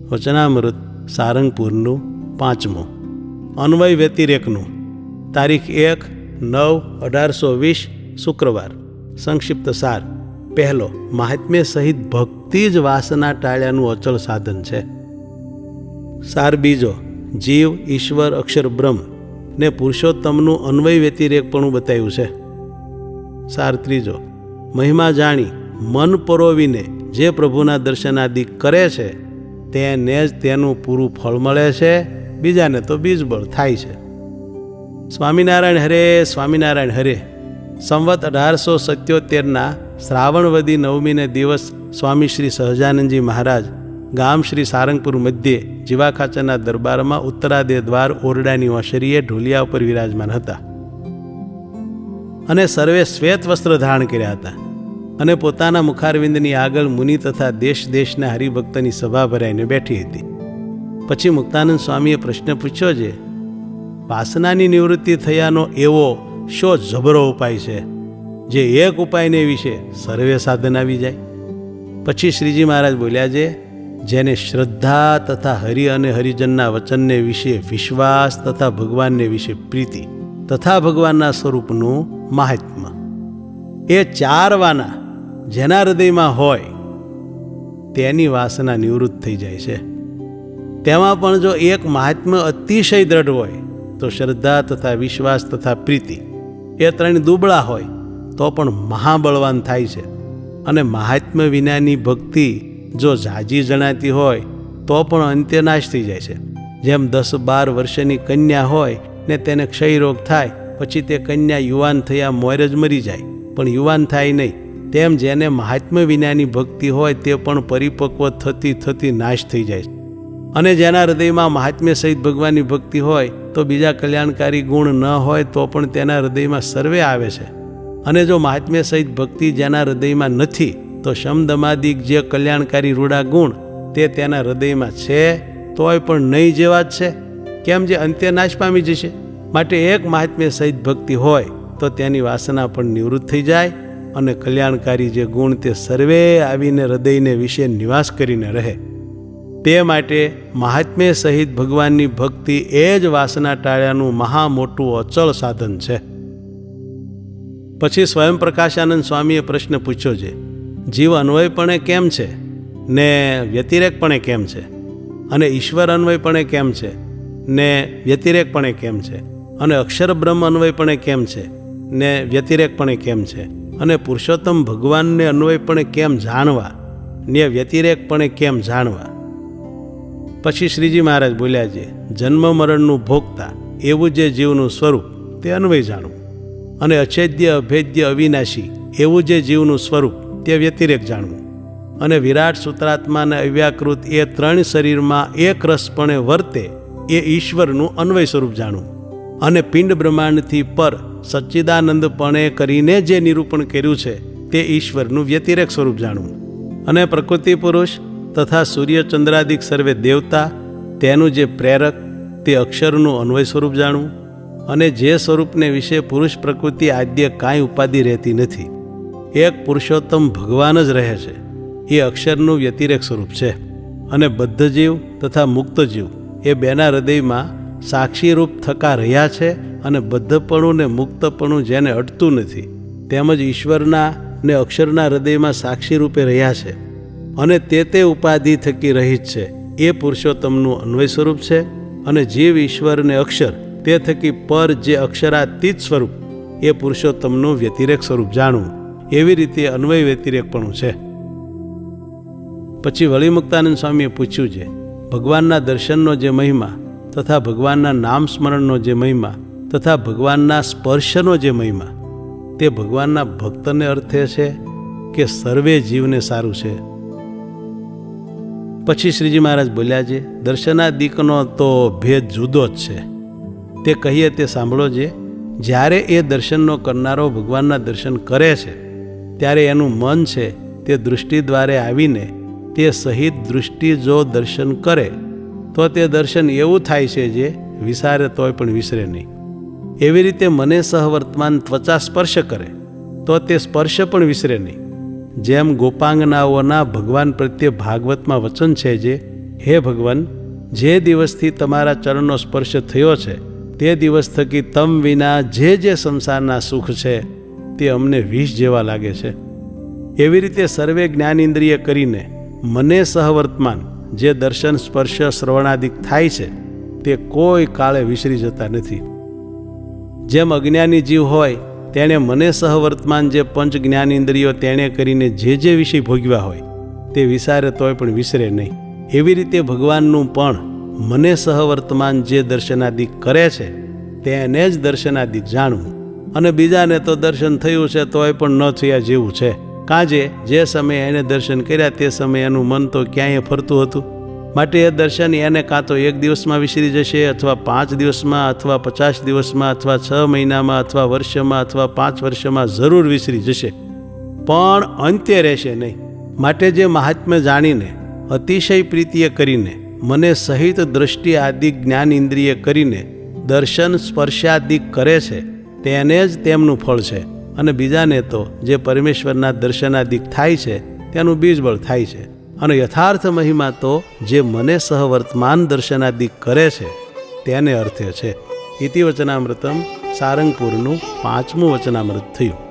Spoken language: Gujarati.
વચનામૃત સારંગપુરનું 5મું. અન્વય વ્યતિરેકનું. તારીખ 1/9/1820 શુક્રવાર. સંક્ષિપ્ત સાર. પહેલો, મહાત્મ્ય સહિત ભક્તિ જ વાસના ટાળ્યાનું અચળ સાધન છે. સાર બીજો, જીવ, ઈશ્વર, અક્ષર બ્રહ્મ ને પુરુષોત્તમનું અન્વય વ્યતિરેકપણું બતાવ્યું છે. સાર ત્રીજો, મહિમા જાણી મન પરોવીને જે પ્રભુના દર્શનાદિ કરે છે તેને જ તેનું પૂરું ફળ મળે છે, બીજાને તો બીજબળ થાય છે. સ્વામિનારાયણ હરે, સ્વામિનારાયણ હરે. સંવત 1877ના શ્રાવણવદી નવમીને દિવસ સ્વામી શ્રી સહજાનંદજી મહારાજ ગામ શ્રી સારંગપુર મધ્યે જીવાખાચરના દરબારમાં ઉત્તરાદે દ્વાર ઓરડાની ઓસરીએ ઢોલિયા ઉપર વિરાજમાન હતા અને સર્વે શ્વેત વસ્ત્ર ધારણ કર્યા હતા અને પોતાના મુખારવિંદની આગળ મુનિ તથા દેશ દેશના હરિભક્તની સભા ભરાઈને બેઠી હતી. પછી મુક્તાનંદ સ્વામીએ પ્રશ્ન પૂછ્યો છે, વાસનાની નિવૃત્તિ થયાનો એવો શો જબરો ઉપાય છે જે એક ઉપાયને વિશે સર્વે સાધન આવી જાય? પછી શ્રીજી મહારાજ બોલ્યા છે, જેને શ્રદ્ધા તથા હરિ અને હરિજનના વચનને વિશે વિશ્વાસ તથા ભગવાનને વિશે પ્રીતિ તથા ભગવાનના સ્વરૂપનું મહાત્મ્ય, એ 4 વાના જેના હૃદયમાં હોય તેની વાસના નિવૃત્ત થઈ જાય છે. તેમાં પણ જો એક મહાત્મ્ય અતિશય દ્રઢ હોય તો શ્રદ્ધા તથા વિશ્વાસ તથા પ્રીતિ એ 3 દુબળા હોય તો પણ મહાબળવાન થાય છે. અને મહાત્મ્ય વિનાની ભક્તિ જો ઝાજી જણાતી હોય તો પણ અંત્ય નાશ થઈ જાય છે. જેમ 10-12 વર્ષની કન્યા હોય ને તેને ક્ષયરોગ થાય, પછી તે કન્યા યુવાન થયા મોર જ મરી જાય પણ યુવાન થાય નહીં, તેમ જેને મહાત્મ્ય વિનાની ભક્તિ હોય તે પણ પરિપક્વ થતી થતી નાશ થઈ જાય છે. અને જેના હૃદયમાં મહાત્મ્ય સહિત ભગવાનની ભક્તિ હોય તો બીજા કલ્યાણકારી ગુણ ન હોય તો પણ તેના હૃદયમાં સર્વે આવે છે. અને જો મહાત્મ્ય સહિત ભક્તિ જેના હૃદયમાં નથી તો શમદમાદિક જે કલ્યાણકારી રૂડા ગુણ તે તેના હૃદયમાં છે તોય પણ નહીં જેવા જ છે, કેમ જે અંત્ય નાશ પામી જશે. માટે એક મહાત્મ્ય સહિત ભક્તિ હોય તો તેની વાસના પણ નિવૃત્ત થઈ જાય અને કલ્યાણકારી જે ગુણ તે સર્વે આવીને હૃદયને વિશે નિવાસ કરીને રહે. તે માટે મહાત્મ્ય સહિત ભગવાનની ભક્તિ એ જ વાસના ટાળ્યાનું મહા મોટું અચળ સાધન છે. પછી સ્વયં પ્રકાશાનંદ સ્વામીએ પ્રશ્ન પૂછ્યો છે, જીવ અન્વયપણે કેમ છે ને વ્યતિરેકપણે કેમ છે, અને ઈશ્વર અન્વયપણે કેમ છે ને વ્યતિરેકપણે કેમ છે, અને અક્ષર બ્રહ્મ અન્વયપણે કેમ છે ને વ્યતિરેકપણે કેમ છે, અને પુરુષોત્તમ ભગવાનને અન્વયપણે કેમ જાણવા ને વ્યતિરેકપણે કેમ જાણવા? પછી શ્રીજી મહારાજ બોલ્યા છે, જન્મ મરણનું ભોગતા એવું જે જીવનું સ્વરૂપ તે અન્વય જાણવું, અને અછેદ્ય અભેદ્ય અવિનાશી એવું જે જીવનું સ્વરૂપ તે વ્યતિરેક જાણવું, અને વિરાટ સૂત્રાત્માને અવ્યાકૃત એ 3 શરીરમાં એક રસપણે વર્તે એ ઈશ્વરનું અન્વય સ્વરૂપ જાણવું, અને પિંડ બ્રહ્માંડથી પર સચ્ચિદાનંદપણે કરીને જે નિરૂપણ કર્યું છે તે ઈશ્વરનું વ્યતિરેક સ્વરૂપ જાણવું, અને પ્રકૃતિ પુરુષ તથા સૂર્ય ચંદ્રાદિક સર્વે દેવતા તેનું જે પ્રેરક તે અક્ષરનું અન્વય સ્વરૂપ જાણવું, અને જે સ્વરૂપને વિશે પુરુષ પ્રકૃતિ આદ્ય કાંઈ ઉપાધિ રહેતી નથી, એક પુરુષોત્તમ ભગવાન જ રહે છે, એ અક્ષરનું વ્યતિરેક સ્વરૂપ છે. અને બદ્ધ જીવ તથા મુક્ત જીવ એ બેના હૃદયમાં સાક્ષીરૂપ થકા રહ્યા છે, અને બદ્ધપણું ને મુક્તપણું જેને અટતું નથી તેમજ ઈશ્વરના ને અક્ષરના હૃદયમાં સાક્ષી રૂપે રહ્યા છે, અને તે ઉપાધિ થકી રહિત છે, એ પુરુષોત્તમનું અન્વય સ્વરૂપ છે. અને જીવ, ઈશ્વર ને અક્ષર તે થકી પર જે અક્ષરાતીત સ્વરૂપ એ પુરુષોત્તમનું વ્યતિરેક સ્વરૂપ જાણવું, એવી રીતે અન્વય વ્યતિરેકપણું છે. પછી વળી મુક્તાનંદ સ્વામીએ પૂછ્યું છે, ભગવાનના દર્શનનો જે મહિમા તથા ભગવાનના નામ સ્મરણનો જે મહિમા તથા ભગવાનના સ્પર્શનો જે મહિમા તે ભગવાનના ભક્તને અર્થે છે કે સર્વે જીવને સારું છે? પછી શ્રીજી મહારાજ બોલ્યા છે, દર્શનાદિકનો તો ભેદ જુદો જ છે. તે કહીએ તે સાંભળો છે. જ્યારે એ દર્શનનો કરનારો ભગવાનના દર્શન કરે છે ત્યારે એનું મન છે તે દૃષ્ટિ દ્વારે આવીને તે સહિત દૃષ્ટિ જો દર્શન કરે તો તે દર્શન એવું થાય છે જે વિસારે તોય પણ વિસરે નહીં. એવી રીતે મને સહવર્તમાન ત્વચા સ્પર્શ કરે તો તે સ્પર્શ પણ વિસરે નહીં. જેમ ગોપાંગનાઓના ભગવાન પ્રત્યે ભાગવતમાં વચન છે જે, હે ભગવાન, જે દિવસથી તમારા ચરણનો સ્પર્શ થયો છે તે દિવસ થકી તમ વિના જે સંસારના સુખ છે તે અમને વિષ જેવા લાગે છે. એવી રીતે સર્વે જ્ઞાનેન્દ્રિય કરીને મને સહવર્તમાન જે દર્શન સ્પર્શ શ્રવણાદિક થાય છે તે કોઈ કાળે વિસરી જતા નથી. જેમ અજ્ઞાની જીવ હોય તેણે મને સહવર્તમાન જે પંચ જ્ઞાનેન્દ્રિયો તેણે કરીને જે વિષય ભોગવ્યા હોય તે વિસારે તોય પણ વિસરે નહીં. એવી રીતે ભગવાનનું પણ મને સહવર્તમાન જે દર્શનાદિક કરે છે તેને જ દર્શનાદિક જાણવું, અને બીજાને તો દર્શન થયું છે તોય પણ ન થયા જેવું છે. કાજે જે સમયે એને દર્શન કર્યા તે સમયે એનું મન તો ક્યાંય ફરતું હતું. માટે એ દર્શન એને કાં તો 1 દિવસમાં વિસરી જશે, અથવા 5 દિવસમાં, અથવા 50 દિવસમાં, અથવા 6 મહિનામાં, અથવા વર્ષમાં, અથવા 5 વર્ષમાં જરૂર વિસરી જશે, પણ અંતે રહેશે નહીં. માટે જે મહાત્મ્ય જાણીને અતિશય પ્રીતિએ કરીને મને સહિત દ્રષ્ટિ આદિ જ્ઞાન ઇન્દ્રિય કરીને દર્શન સ્પર્શાદિક કરે છે તેને જ તેમનું ફળ છે. અને બીજાને તો જે પરમેશ્વરના દર્શનાદિક થાય છે તેનું બીજબળ થાય છે. અને યથાર્થ મહિમા તો જે મને સહવર્તમાન દર્શનાદિક કરે છે તેને અર્થે છે. ઇતિ વચનામૃતમ સારંગપુરનું 5મું વચનામૃત થયું.